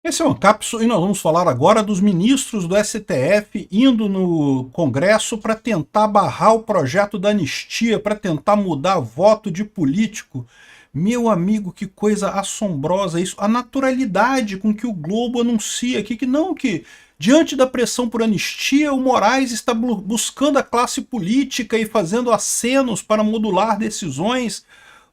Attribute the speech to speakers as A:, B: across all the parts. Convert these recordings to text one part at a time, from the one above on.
A: Esse é o Ancapso e nós vamos falar agora dos ministros do STF indo no Congresso para tentar barrar o projeto da anistia, para tentar mudar voto de político. Meu amigo, que coisa assombrosa isso. A naturalidade com que o Globo anuncia aqui que diante da pressão por anistia, o Moraes está buscando a classe política e fazendo acenos para modular decisões.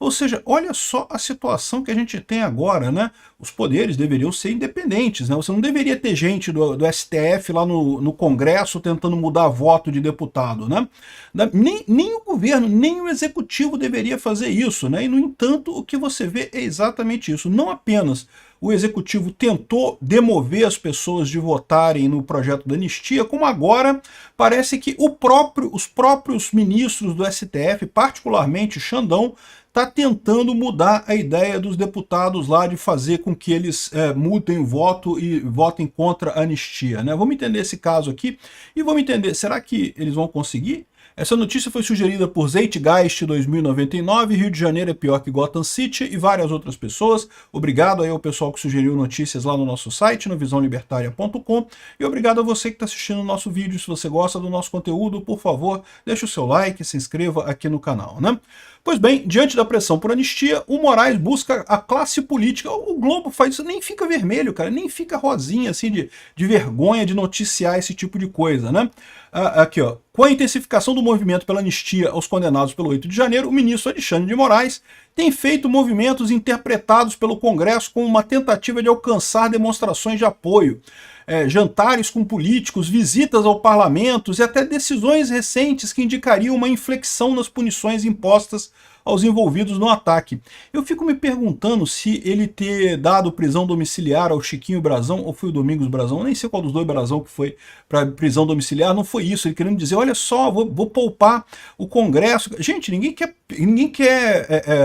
A: Ou seja, olha só a situação que a gente tem agora, né? Os poderes deveriam ser independentes, né? Você não deveria ter gente do STF lá no Congresso tentando mudar voto de deputado, né? Nem o governo, nem o executivo deveria fazer isso, né? E, no entanto, o que você vê é exatamente isso. Não apenas o executivo tentou demover as pessoas de votarem no projeto da anistia, como agora parece que os próprios ministros do STF, particularmente Xandão, está tentando mudar a ideia dos deputados lá de fazer com que eles mudem o voto e votem contra a anistia, né? Vamos entender esse caso aqui e vamos entender, será que eles vão conseguir? Essa notícia foi sugerida por Zeitgeist 2099, Rio de Janeiro é pior que Gotham City e várias outras pessoas. Obrigado aí ao pessoal que sugeriu notícias lá no nosso site, no visãolibertaria.com, e obrigado a você que está assistindo o nosso vídeo. Se você gosta do nosso conteúdo, por favor, deixe o seu like e se inscreva aqui no canal, né? Pois bem, diante da pressão por anistia, o Moraes busca a classe política. O Globo faz isso, nem fica vermelho, cara, nem fica rosinha, assim, de vergonha de noticiar esse tipo de coisa, né? Aqui, ó. Com a intensificação do movimento pela anistia aos condenados pelo 8 de janeiro, o ministro Alexandre de Moraes tem feito movimentos interpretados pelo Congresso como uma tentativa de alcançar demonstrações de apoio. Jantares com políticos, visitas ao parlamento e até decisões recentes que indicariam uma inflexão nas punições impostas aos envolvidos no ataque. Eu fico me perguntando se ele ter dado prisão domiciliar ao Chiquinho Brazão, ou foi o Domingos Brazão, eu nem sei qual dos dois Brazão que foi para prisão domiciliar, não foi isso, ele querendo dizer, olha só, vou poupar o Congresso. Gente, ninguém quer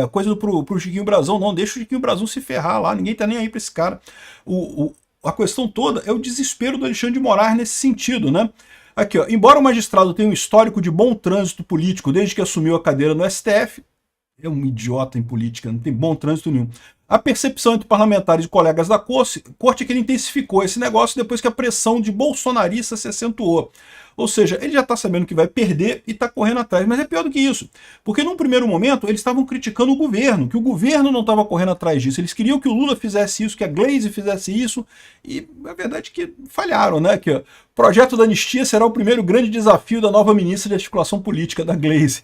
A: coisa pro Chiquinho Brazão, não, deixa o Chiquinho Brazão se ferrar lá, ninguém tá nem aí para esse cara. A questão toda é o desespero do Alexandre de Moraes nesse sentido, né? Aqui, ó, embora o magistrado tenha um histórico de bom trânsito político desde que assumiu a cadeira no STF, é um idiota em política, não tem bom trânsito nenhum. A percepção entre parlamentares e colegas da corte é que ele intensificou esse negócio depois que a pressão de bolsonaristas se acentuou. Ou seja, ele já está sabendo que vai perder e está correndo atrás. Mas é pior do que isso, porque num primeiro momento eles estavam criticando o governo, que o governo não estava correndo atrás disso. Eles queriam que o Lula fizesse isso, que a Glaze fizesse isso, e a verdade é que falharam, né? Que o projeto da anistia será o primeiro grande desafio da nova ministra de articulação política, da Glaze.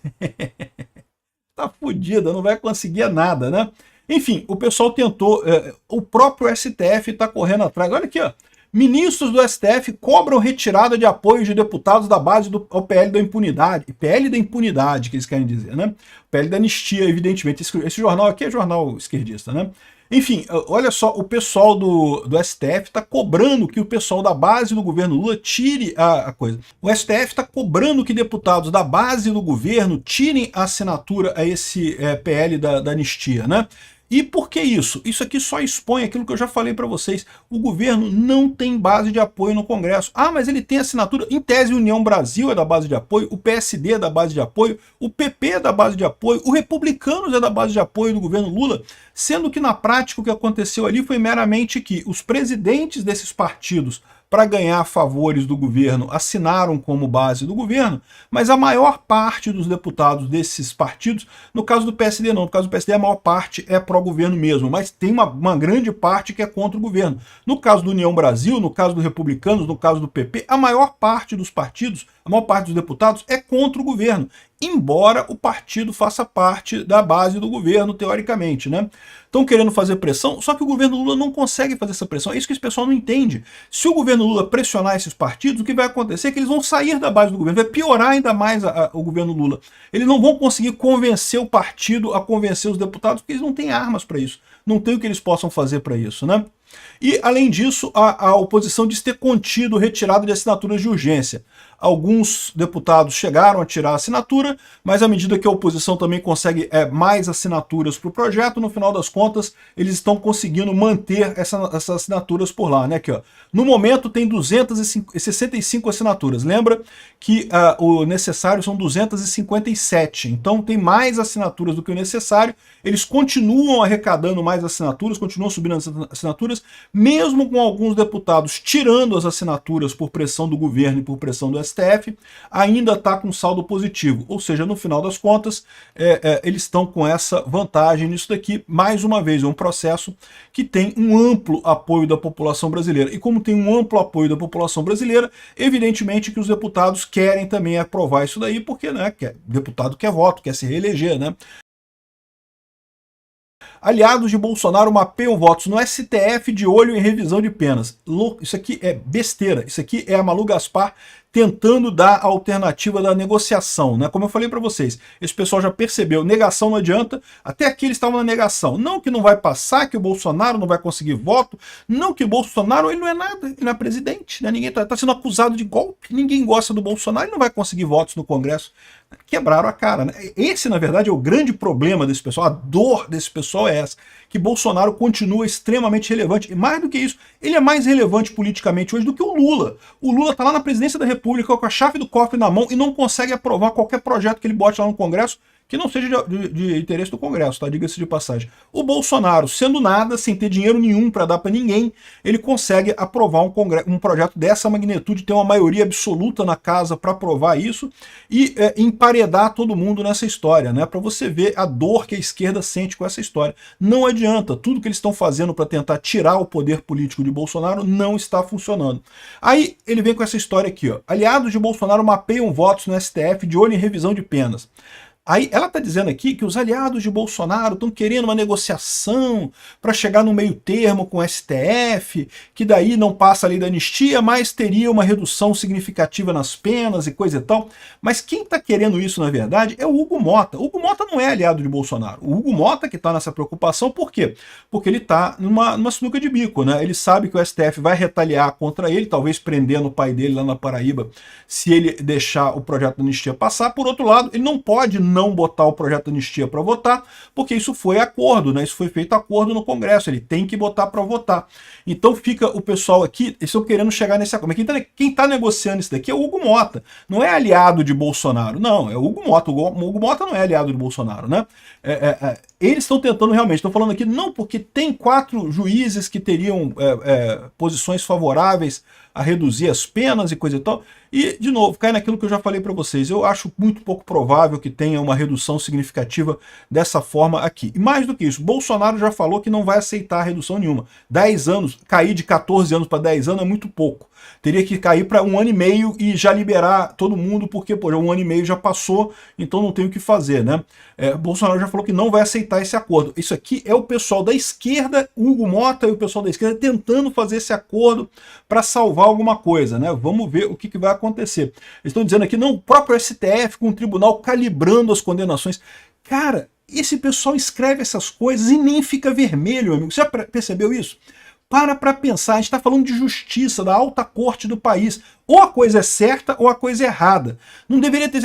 A: Tá fodida, não vai conseguir nada, né? Enfim, o pessoal tentou, o próprio STF está correndo atrás. Olha aqui, ó. Ministros do STF cobram retirada de apoio de deputados da base ao PL da impunidade. PL da impunidade, que eles querem dizer, né? PL da anistia, evidentemente. Esse jornal aqui é jornal esquerdista, né? Enfim, olha só, o pessoal do STF está cobrando que o pessoal da base do governo Lula tire a coisa. O STF está cobrando que deputados da base do governo tirem a assinatura a esse PL da anistia, né? E por que isso? Isso aqui só expõe aquilo que eu já falei para vocês. O governo não tem base de apoio no Congresso. Ah, mas ele tem assinatura. Em tese, União Brasil é da base de apoio, o PSD é da base de apoio, o PP é da base de apoio, o Republicanos é da base de apoio do governo Lula, sendo que na prática o que aconteceu ali foi meramente que os presidentes desses partidos, para ganhar favores do governo, assinaram como base do governo, mas a maior parte dos deputados desses partidos, no caso do PSD não, no caso do PSD a maior parte é pró-governo mesmo, mas tem uma grande parte que é contra o governo. No caso do União Brasil, no caso do Republicanos, no caso do PP, a maior parte dos partidos, a maior parte dos deputados é contra o governo, embora o partido faça parte da base do governo, teoricamente, né? Estão querendo fazer pressão, só que o governo Lula não consegue fazer essa pressão. É isso que esse pessoal não entende. Se o governo Lula pressionar esses partidos, o que vai acontecer é que eles vão sair da base do governo, vai piorar ainda mais o governo Lula. Eles não vão conseguir convencer o partido a convencer os deputados, porque eles não têm armas para isso. Não tem o que eles possam fazer para isso, né? E, além disso, a oposição diz ter contido retirada de assinaturas de urgência. Alguns deputados chegaram a tirar a assinatura, mas à medida que a oposição também consegue mais assinaturas para o projeto, no final das contas, eles estão conseguindo manter essas assinaturas por lá, né? Aqui, ó. No momento tem 265 assinaturas. Lembra que o necessário são 257, então tem mais assinaturas do que o necessário. Eles continuam arrecadando mais mais assinaturas, continuam subindo as assinaturas, mesmo com alguns deputados tirando as assinaturas por pressão do governo e por pressão do STF, ainda está com saldo positivo. Ou seja, no final das contas, eles estão com essa vantagem nisso daqui. Mais uma vez, é um processo que tem um amplo apoio da população brasileira. E como tem um amplo apoio da população brasileira, evidentemente que os deputados querem também aprovar isso daí, porque, né, deputado quer voto, quer se reeleger, né? Aliados de Bolsonaro mapeiam votos no STF de olho em revisão de penas. Isso aqui é besteira. Isso aqui é a Malu Gaspar tentando dar a alternativa da negociação, né? Como eu falei para vocês, esse pessoal já percebeu, negação não adianta, até aqui eles estavam na negação. Não que não vai passar, que o Bolsonaro não vai conseguir voto, não que o Bolsonaro, ele não é nada, ele não é presidente, né? Ninguém tá sendo acusado de golpe, ninguém gosta do Bolsonaro, ele não vai conseguir votos no Congresso. Quebraram a cara, né? Esse, na verdade, é o grande problema desse pessoal, a dor desse pessoal é essa, que Bolsonaro continua extremamente relevante, e mais do que isso, ele é mais relevante politicamente hoje do que o Lula. O Lula tá lá na presidência da República com a chave do cofre na mão e não consegue aprovar qualquer projeto que ele bote lá no Congresso que não seja de interesse do Congresso, tá? Diga-se de passagem. O Bolsonaro, sendo nada, sem ter dinheiro nenhum para dar para ninguém, ele consegue aprovar um projeto dessa magnitude, ter uma maioria absoluta na casa para aprovar isso e emparedar todo mundo nessa história, né? Para você ver a dor que a esquerda sente com essa história. Não adianta, tudo que eles estão fazendo para tentar tirar o poder político de Bolsonaro não está funcionando. Aí ele vem com essa história aqui, ó. Aliados de Bolsonaro mapeiam votos no STF de olho em revisão de penas. Aí ela está dizendo aqui que os aliados de Bolsonaro estão querendo uma negociação para chegar no meio termo com o STF, que daí não passa a lei da anistia, mas teria uma redução significativa nas penas e coisa e tal. Mas quem está querendo isso, na verdade, é o Hugo Mota. O Hugo Mota não é aliado de Bolsonaro. O Hugo Mota que está nessa preocupação, por quê? Porque ele está numa sinuca de bico, né? Ele sabe que o STF vai retaliar contra ele, talvez prendendo o pai dele lá na Paraíba, se ele deixar o projeto da anistia passar. Por outro lado, ele não pode não botar o projeto de anistia para votar, porque isso foi acordo, né? Isso foi feito acordo no Congresso, ele tem que botar para votar. Então fica o pessoal aqui, eles estão querendo chegar nesse acordo. Mas quem tá negociando isso daqui é o Hugo Mota, não é aliado de Bolsonaro, não, é o Hugo Mota. O Hugo Mota não é aliado de Bolsonaro, né? Eles estão tentando realmente, estão falando aqui, não, porque tem 4 juízes que teriam posições favoráveis a reduzir as penas e coisa e tal. E, de novo, cai naquilo que eu já falei para vocês. Eu acho muito pouco provável que tenha uma redução significativa dessa forma aqui. E mais do que isso, Bolsonaro já falou que não vai aceitar redução nenhuma. 10 anos, cair de 14 anos para 10 anos é muito pouco. Teria que cair para 1 ano e meio e já liberar todo mundo, porque pô, 1 ano e meio já passou, então não tem o que fazer, né? Bolsonaro já falou que não vai aceitar esse acordo. Isso aqui é o pessoal da esquerda, Hugo Mota e o pessoal da esquerda tentando fazer esse acordo para salvar alguma coisa, né? Vamos ver o que vai acontecer. Eles estão dizendo aqui, não, o próprio STF com o tribunal calibrando as condenações. Cara, esse pessoal escreve essas coisas e nem fica vermelho, amigo. Você já percebeu isso? Para pensar, a gente está falando de justiça, da alta corte do país. Ou a coisa é certa ou a coisa é errada. Não deveria ter...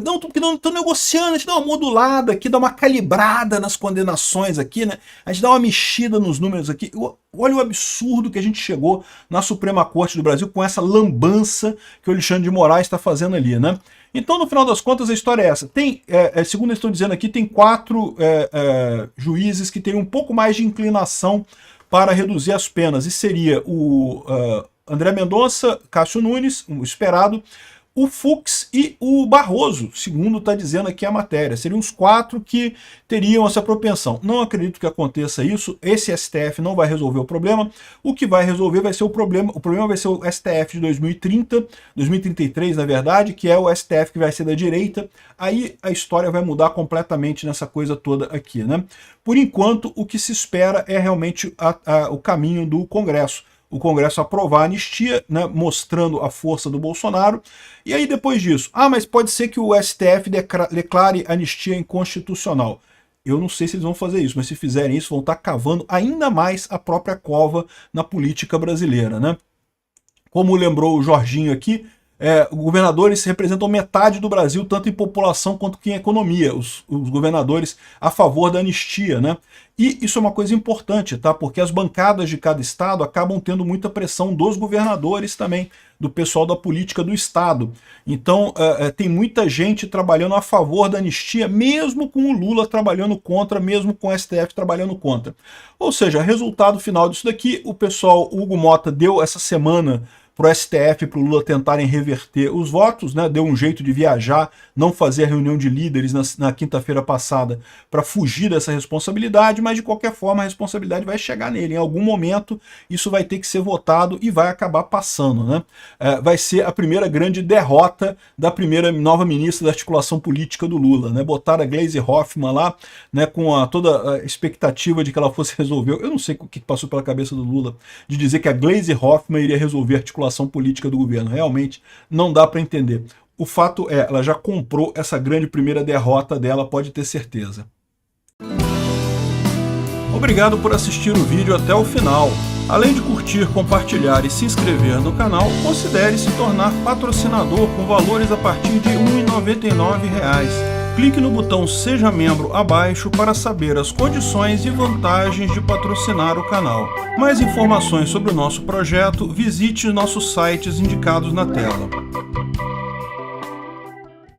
A: Não, porque não estão negociando, a gente dá uma modulada aqui, dá uma calibrada nas condenações aqui, né? A gente dá uma mexida nos números aqui. Olha o absurdo que a gente chegou na Suprema Corte do Brasil com essa lambança que o Alexandre de Moraes está fazendo ali, né? Então, no final das contas, a história é essa. Tem, segundo eles estão dizendo aqui, tem 4 juízes que têm um pouco mais de inclinação para reduzir as penas, e seria o André Mendonça, Cássio Nunes, o esperado, o Fux e o Barroso, segundo está dizendo aqui a matéria. Seriam os 4 que teriam essa propensão. Não acredito que aconteça isso, esse STF não vai resolver o problema, o que vai resolver vai ser o problema vai ser o STF de 2030, 2033 na verdade, que é o STF que vai ser da direita, aí a história vai mudar completamente nessa coisa toda aqui, né? Por enquanto, o que se espera é realmente o caminho do Congresso. O Congresso aprovar a anistia, né, mostrando a força do Bolsonaro, e aí depois disso, mas pode ser que o STF declare a anistia inconstitucional. Eu não sei se eles vão fazer isso, mas se fizerem isso, vão estar cavando ainda mais a própria cova na política brasileira, né? Como lembrou o Jorginho aqui, governadores representam metade do Brasil, tanto em população quanto em economia, os governadores a favor da anistia, né? E isso é uma coisa importante, tá? Porque as bancadas de cada estado acabam tendo muita pressão dos governadores também, do pessoal da política do estado. Então tem muita gente trabalhando a favor da anistia, mesmo com o Lula trabalhando contra, mesmo com o STF trabalhando contra. Ou seja, resultado final disso daqui, o pessoal, o Hugo Mota deu essa semana para o STF e para o Lula tentarem reverter os votos, né? Deu um jeito de viajar, não fazer a reunião de líderes na quinta-feira passada para fugir dessa responsabilidade, mas de qualquer forma a responsabilidade vai chegar nele. Em algum momento isso vai ter que ser votado e vai acabar passando, né? Vai ser a primeira grande derrota da primeira nova ministra da articulação política do Lula, né? Botaram a Gleisi Hoffmann lá, né, com toda a expectativa de que ela fosse resolver. Eu não sei o que passou pela cabeça do Lula de dizer que a Gleisi Hoffmann iria resolver a articulação política do governo. Realmente não dá para entender. O fato é, ela já comprou essa grande primeira derrota dela, pode ter certeza. Obrigado por assistir o vídeo até o final. Além de curtir, compartilhar e se inscrever no canal, considere se tornar patrocinador com valores a partir de R$ 1,99. Clique no botão Seja Membro abaixo para saber as condições e vantagens de patrocinar o canal. Mais informações sobre o nosso projeto, visite nossos sites indicados na tela.